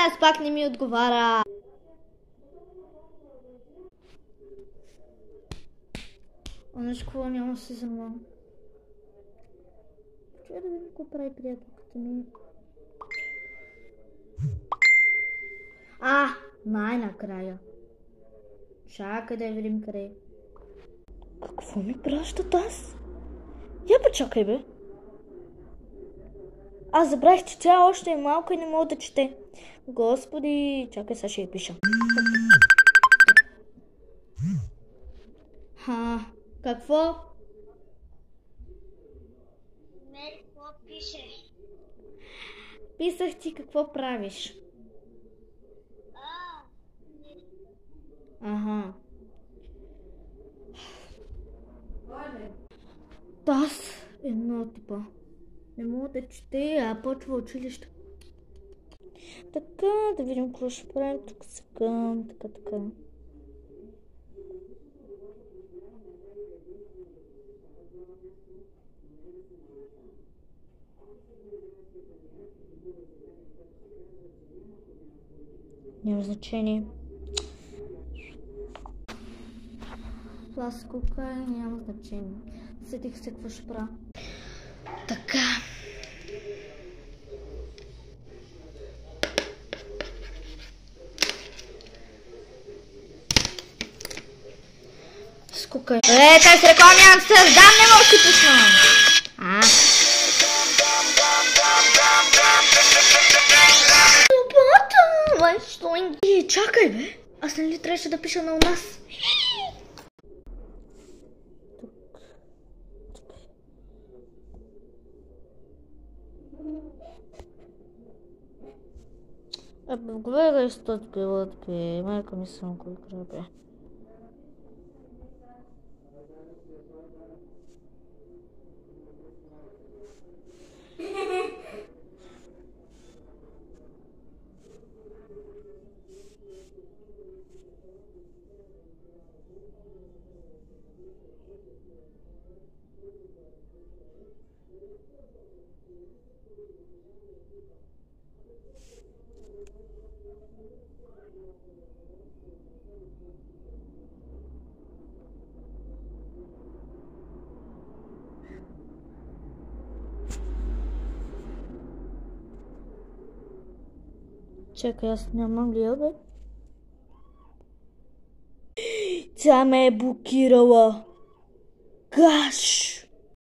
аз пак не ми отговаря. Онач какво няма да се занимавам. Чуя да видим какво прави приятелката ми. Най-накрая. Чакай да видим къде. Какво ми пращат аз? Я почакай, бе. Аз забравих, че тя още е малко и не мога да чете. Господи, чакай, сега ще я пиша. Какво? Не, какво пишеш? Писах ти какво правиш. Ага. Аз едно типа. Не мога да чете, а почва училище. Така, да видим какво ще правим тук сега. Така. Няма значение. Пласкока няма значение. Седих се какво ще правя. Така. Скукай. Кай се рекламам, нямам се раздам, не мога да си пусна. Чакай, бе. Аз нали трябваше да пиша на нас? Гледай стът пилот, бе. Майка ми съм кой край, бе. Чакай, аз нямам ли, бе? Тя ме е блокирала. Гаш!